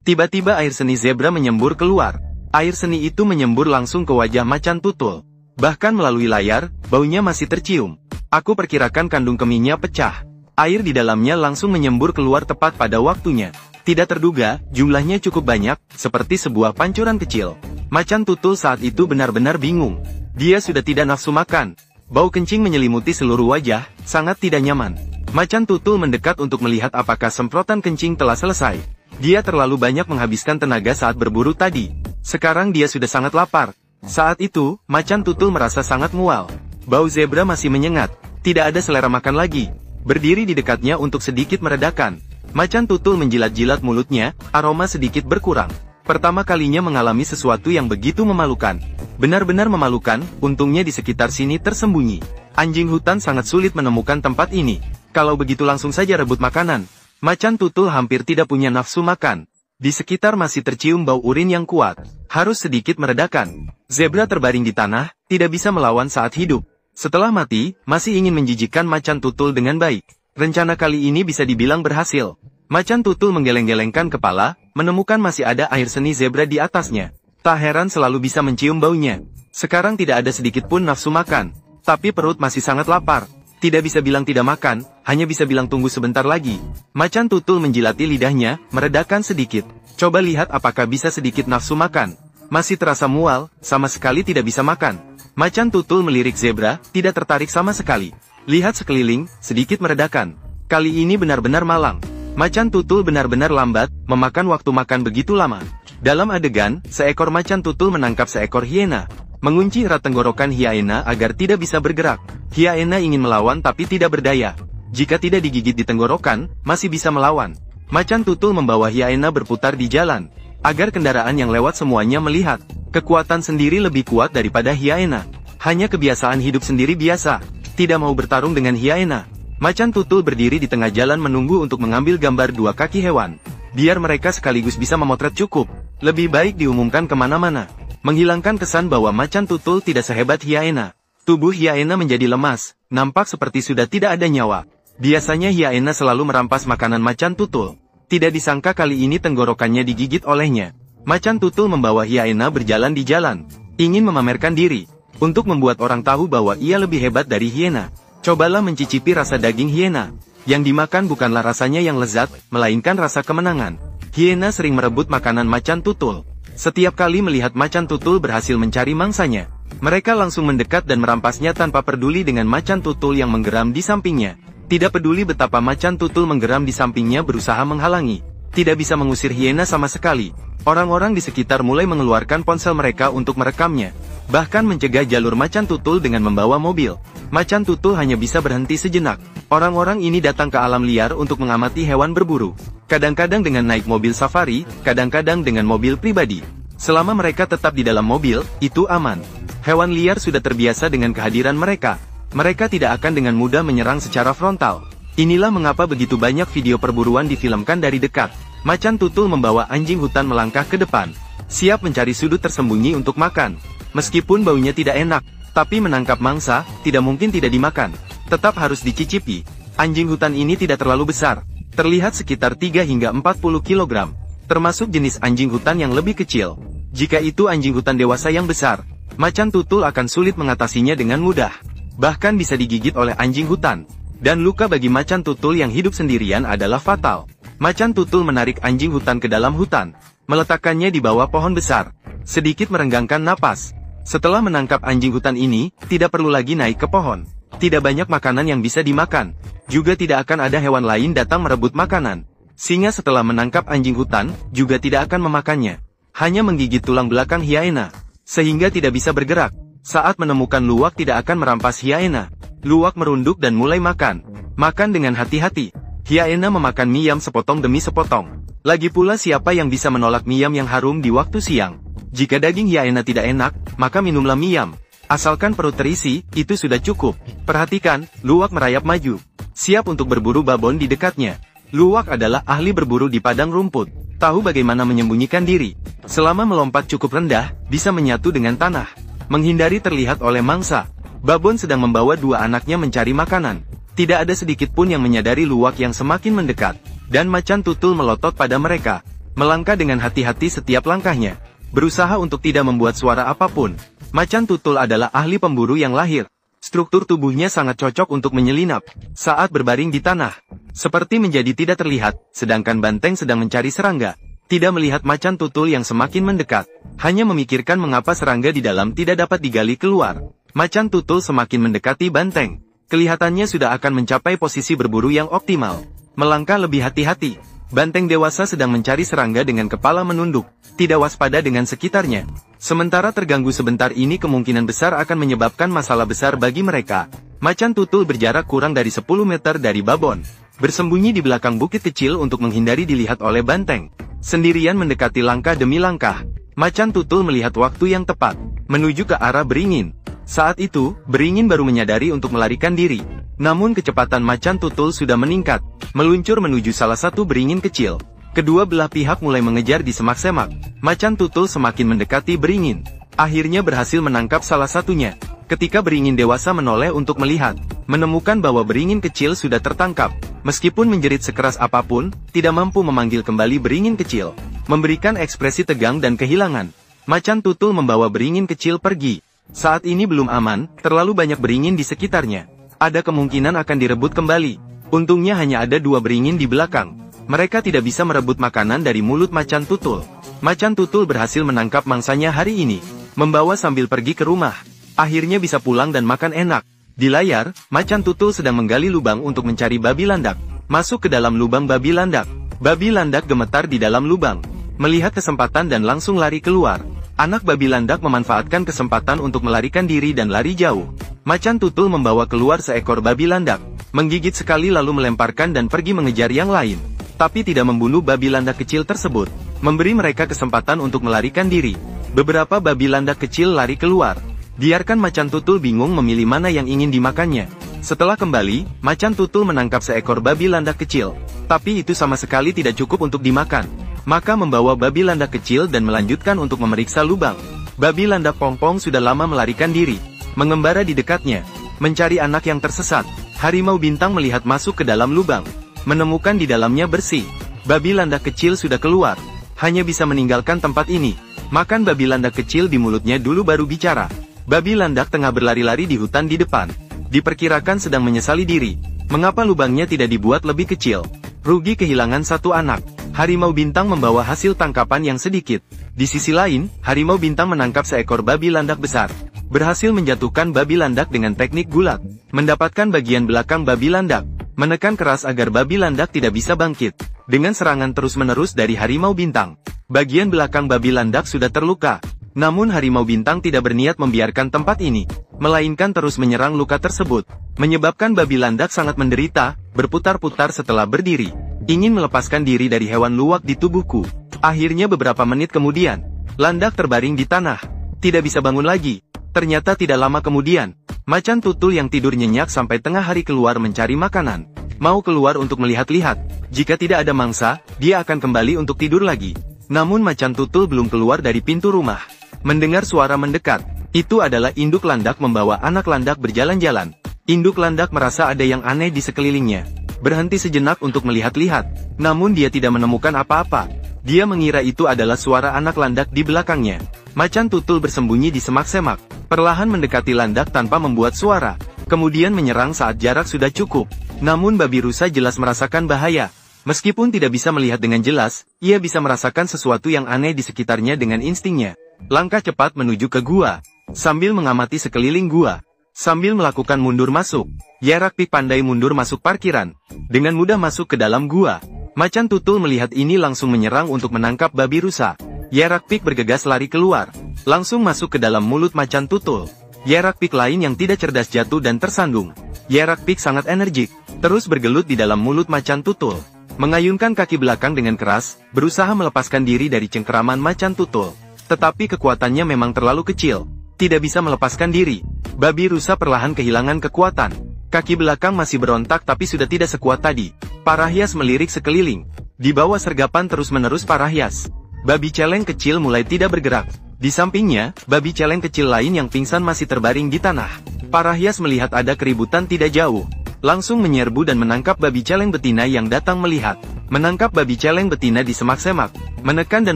Tiba-tiba air seni zebra menyembur keluar. Air seni itu menyembur langsung ke wajah macan tutul. Bahkan melalui layar, baunya masih tercium. Aku perkirakan kandung kemihnya pecah. Air di dalamnya langsung menyembur keluar tepat pada waktunya. Tidak terduga, jumlahnya cukup banyak, seperti sebuah pancuran kecil. Macan tutul saat itu benar-benar bingung. Dia sudah tidak nafsu makan. Bau kencing menyelimuti seluruh wajah, sangat tidak nyaman. Macan tutul mendekat untuk melihat apakah semprotan kencing telah selesai. Dia terlalu banyak menghabiskan tenaga saat berburu tadi. Sekarang dia sudah sangat lapar. Saat itu, macan tutul merasa sangat mual. Bau zebra masih menyengat. Tidak ada selera makan lagi. Berdiri di dekatnya untuk sedikit meredakan. Macan tutul menjilat-jilat mulutnya, aroma sedikit berkurang. Pertama kalinya mengalami sesuatu yang begitu memalukan. Benar-benar memalukan, untungnya di sekitar sini tersembunyi. Anjing hutan sangat sulit menemukan tempat ini. Kalau begitu langsung saja rebut makanan. Macan tutul hampir tidak punya nafsu makan. Di sekitar masih tercium bau urin yang kuat. Harus sedikit meredakan. Zebra terbaring di tanah, tidak bisa melawan saat hidup. Setelah mati, masih ingin menjijikkan macan tutul dengan baik. Rencana kali ini bisa dibilang berhasil. Macan tutul menggeleng-gelengkan kepala, menemukan masih ada air seni zebra di atasnya. Tak heran selalu bisa mencium baunya. Sekarang tidak ada sedikit pun nafsu makan. Tapi perut masih sangat lapar. Tidak bisa bilang tidak makan, hanya bisa bilang tunggu sebentar lagi. Macan tutul menjilati lidahnya, meredakan sedikit. Coba lihat apakah bisa sedikit nafsu makan. Masih terasa mual, sama sekali tidak bisa makan. Macan tutul melirik zebra, tidak tertarik sama sekali. Lihat sekeliling, sedikit meredakan. Kali ini benar-benar malang. Macan tutul benar-benar lambat, memakan waktu makan begitu lama. Dalam adegan, seekor macan tutul menangkap seekor hiena. Mengunci erat tenggorokan hiena agar tidak bisa bergerak. Hiena ingin melawan tapi tidak berdaya. Jika tidak digigit di tenggorokan, masih bisa melawan. Macan tutul membawa hiena berputar di jalan, agar kendaraan yang lewat semuanya melihat. Kekuatan sendiri lebih kuat daripada hiena. Hanya kebiasaan hidup sendiri biasa. Tidak mau bertarung dengan hiena. Macan tutul berdiri di tengah jalan menunggu untuk mengambil gambar dua kaki hewan. Biar mereka sekaligus bisa memotret cukup. Lebih baik diumumkan kemana-mana. Menghilangkan kesan bahwa macan tutul tidak sehebat hiena. Tubuh hiena menjadi lemas, nampak seperti sudah tidak ada nyawa. Biasanya hiena selalu merampas makanan macan tutul. Tidak disangka kali ini tenggorokannya digigit olehnya. Macan tutul membawa hiena berjalan di jalan, ingin memamerkan diri, untuk membuat orang tahu bahwa ia lebih hebat dari hiena. Cobalah mencicipi rasa daging hiena. Yang dimakan bukanlah rasanya yang lezat, melainkan rasa kemenangan. Hiena sering merebut makanan macan tutul. Setiap kali melihat macan tutul berhasil mencari mangsanya, mereka langsung mendekat dan merampasnya tanpa peduli dengan macan tutul yang menggeram di sampingnya. Tidak peduli betapa macan tutul menggeram di sampingnya berusaha menghalangi. Tidak bisa mengusir hiena sama sekali. Orang-orang di sekitar mulai mengeluarkan ponsel mereka untuk merekamnya. Bahkan mencegah jalur macan tutul dengan membawa mobil. Macan tutul hanya bisa berhenti sejenak. Orang-orang ini datang ke alam liar untuk mengamati hewan berburu. Kadang-kadang dengan naik mobil safari, kadang-kadang dengan mobil pribadi. Selama mereka tetap di dalam mobil, itu aman. Hewan liar sudah terbiasa dengan kehadiran mereka. Mereka tidak akan dengan mudah menyerang secara frontal. Inilah mengapa begitu banyak video perburuan difilmkan dari dekat. Macan tutul membawa anjing hutan melangkah ke depan, siap mencari sudut tersembunyi untuk makan. Meskipun baunya tidak enak, tapi menangkap mangsa, tidak mungkin tidak dimakan. Tetap harus dicicipi. Anjing hutan ini tidak terlalu besar. Terlihat sekitar 3 hingga 40 kg. Termasuk jenis anjing hutan yang lebih kecil. Jika itu anjing hutan dewasa yang besar, macan tutul akan sulit mengatasinya dengan mudah. Bahkan bisa digigit oleh anjing hutan. Dan luka bagi macan tutul yang hidup sendirian adalah fatal. Macan tutul menarik anjing hutan ke dalam hutan, meletakkannya di bawah pohon besar. Sedikit merenggangkan napas. Setelah menangkap anjing hutan ini, tidak perlu lagi naik ke pohon. Tidak banyak makanan yang bisa dimakan. Juga tidak akan ada hewan lain datang merebut makanan. Singa setelah menangkap anjing hutan, juga tidak akan memakannya. Hanya menggigit tulang belakang hiena, sehingga tidak bisa bergerak. Saat menemukan luwak tidak akan merampas hiena. Luwak merunduk dan mulai makan. Makan dengan hati-hati. Hiena memakan mie ayam sepotong demi sepotong. Lagi pula siapa yang bisa menolak mie ayam yang harum di waktu siang? Jika daging hiena tidak enak, maka minumlah mie ayam. Asalkan perut terisi, itu sudah cukup. Perhatikan, luwak merayap maju. Siap untuk berburu babon di dekatnya. Luwak adalah ahli berburu di padang rumput. Tahu bagaimana menyembunyikan diri. Selama melompat cukup rendah, bisa menyatu dengan tanah. Menghindari terlihat oleh mangsa. Babon sedang membawa dua anaknya mencari makanan. Tidak ada sedikit pun yang menyadari luwak yang semakin mendekat. Dan macan tutul melotot pada mereka. melangkah dengan hati-hati setiap langkahnya, berusaha untuk tidak membuat suara apapun. Macan tutul adalah ahli pemburu yang lahir. Struktur tubuhnya sangat cocok untuk menyelinap saat berbaring di tanah, seperti menjadi tidak terlihat, sedangkan banteng sedang mencari serangga. Tidak melihat macan tutul yang semakin mendekat, hanya memikirkan mengapa serangga di dalam tidak dapat digali keluar. Macan tutul semakin mendekati banteng. Kelihatannya sudah akan mencapai posisi berburu yang optimal. Melangkah lebih hati-hati. Banteng dewasa sedang mencari serangga dengan kepala menunduk, tidak waspada dengan sekitarnya. Sementara terganggu sebentar ini kemungkinan besar akan menyebabkan masalah besar bagi mereka. Macan tutul berjarak kurang dari 10 meter dari babon, bersembunyi di belakang bukit kecil untuk menghindari dilihat oleh banteng. Sendirian mendekati langkah demi langkah, macan tutul melihat waktu yang tepat, menuju ke arah beringin. Saat itu, beringin baru menyadari untuk melarikan diri. Namun kecepatan macan tutul sudah meningkat, meluncur menuju salah satu beringin kecil. Kedua belah pihak mulai mengejar di semak-semak. Macan tutul semakin mendekati beringin. Akhirnya berhasil menangkap salah satunya. Ketika beringin dewasa menoleh untuk melihat, menemukan bahwa beringin kecil sudah tertangkap. Meskipun menjerit sekeras apapun, tidak mampu memanggil kembali beringin kecil. Memberikan ekspresi tegang dan kehilangan, macan tutul membawa beringin kecil pergi. Saat ini belum aman, terlalu banyak beringin di sekitarnya. Ada kemungkinan akan direbut kembali. Untungnya hanya ada 2 beringin di belakang. Mereka tidak bisa merebut makanan dari mulut macan tutul. Macan tutul berhasil menangkap mangsanya hari ini, membawa sambil pergi ke rumah. Akhirnya bisa pulang dan makan enak. Di layar, macan tutul sedang menggali lubang untuk mencari babi landak. Masuk ke dalam lubang babi landak. Babi landak gemetar di dalam lubang, melihat kesempatan dan langsung lari keluar. Anak babi landak memanfaatkan kesempatan untuk melarikan diri dan lari jauh. Macan tutul membawa keluar seekor babi landak, menggigit sekali lalu melemparkan dan pergi mengejar yang lain. Tapi tidak membunuh babi landak kecil tersebut, memberi mereka kesempatan untuk melarikan diri. Beberapa babi landak kecil lari keluar. Biarkan macan tutul bingung memilih mana yang ingin dimakannya. Setelah kembali, macan tutul menangkap seekor babi landak kecil. Tapi itu sama sekali tidak cukup untuk dimakan. Maka membawa babi landak kecil dan melanjutkan untuk memeriksa lubang. Babi landak pompong sudah lama melarikan diri, mengembara di dekatnya, mencari anak yang tersesat. Harimau bintang melihat masuk ke dalam lubang, menemukan di dalamnya bersih. Babi landak kecil sudah keluar, hanya bisa meninggalkan tempat ini. Makan babi landak kecil di mulutnya dulu baru bicara. Babi landak tengah berlari-lari di hutan di depan. Diperkirakan sedang menyesali diri. Mengapa lubangnya tidak dibuat lebih kecil? Rugi kehilangan satu anak. Harimau bintang membawa hasil tangkapan yang sedikit. Di sisi lain, harimau bintang menangkap seekor babi landak besar. Berhasil menjatuhkan babi landak dengan teknik gulat. Mendapatkan bagian belakang babi landak. Menekan keras agar babi landak tidak bisa bangkit. Dengan serangan terus-menerus dari harimau bintang, bagian belakang babi landak sudah terluka. Namun harimau bintang tidak berniat membiarkan tempat ini, melainkan terus menyerang luka tersebut, menyebabkan babi landak sangat menderita, berputar-putar setelah berdiri, ingin melepaskan diri dari hewan luwak di tubuhku. Akhirnya beberapa menit kemudian, landak terbaring di tanah, tidak bisa bangun lagi. Ternyata tidak lama kemudian, macan tutul yang tidur nyenyak sampai tengah hari keluar mencari makanan, mau keluar untuk melihat-lihat. Jika tidak ada mangsa, dia akan kembali untuk tidur lagi. Namun macan tutul belum keluar dari pintu rumah. Mendengar suara mendekat, itu adalah induk landak membawa anak landak berjalan-jalan. Induk landak merasa ada yang aneh di sekelilingnya. Berhenti sejenak untuk melihat-lihat, namun dia tidak menemukan apa-apa. Dia mengira itu adalah suara anak landak di belakangnya. Macan tutul bersembunyi di semak-semak, perlahan mendekati landak tanpa membuat suara, kemudian menyerang saat jarak sudah cukup. Namun babi rusa jelas merasakan bahaya. Meskipun tidak bisa melihat dengan jelas, ia bisa merasakan sesuatu yang aneh di sekitarnya dengan instingnya. Langkah cepat menuju ke gua, sambil mengamati sekeliling gua, sambil melakukan mundur masuk. Yerak-Pik pandai mundur masuk parkiran, dengan mudah masuk ke dalam gua. Macan tutul melihat ini langsung menyerang untuk menangkap babi rusa. Yerak-Pik bergegas lari keluar, langsung masuk ke dalam mulut macan tutul. Yerak-Pik lain yang tidak cerdas jatuh dan tersandung. Yerak-Pik sangat energik, terus bergelut di dalam mulut macan tutul, mengayunkan kaki belakang dengan keras, berusaha melepaskan diri dari cengkeraman macan tutul. Tetapi kekuatannya memang terlalu kecil, tidak bisa melepaskan diri. Babi rusa perlahan kehilangan kekuatan. Kaki belakang masih berontak tapi sudah tidak sekuat tadi. Parahyas melirik sekeliling. Di bawah sergapan terus-menerus Parahyas, babi celeng kecil mulai tidak bergerak. Di sampingnya, babi celeng kecil lain yang pingsan masih terbaring di tanah. Parahyas melihat ada keributan tidak jauh, langsung menyerbu dan menangkap babi celeng betina yang datang melihat. Menangkap babi celeng betina di semak-semak, menekan dan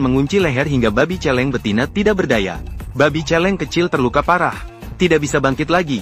mengunci leher hingga babi celeng betina tidak berdaya. Babi celeng kecil terluka parah, tidak bisa bangkit lagi.